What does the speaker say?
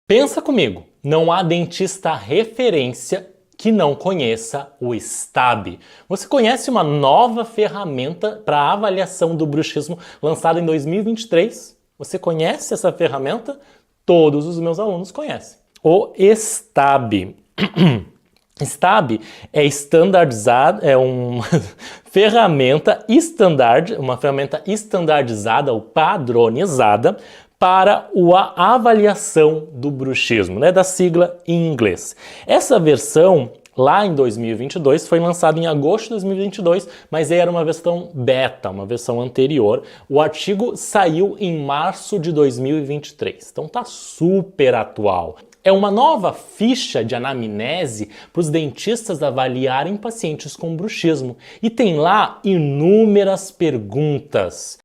Pensa comigo, não há dentista referência que não conheça o STAB. Você conhece uma nova ferramenta para avaliação do bruxismo lançada em 2023? Você conhece essa ferramenta? Todos os meus alunos conhecem. O STAB. STAB é estandardizado, é uma ferramenta estandardizada ou padronizada para a avaliação do bruxismo, da sigla em inglês. Essa versão, lá em 2022, foi lançada em agosto de 2022, mas era uma versão beta, uma versão anterior. O artigo saiu em março de 2023, então tá super atual. É uma nova ficha de anamnese para os dentistas avaliarem pacientes com bruxismo. E tem lá inúmeras perguntas.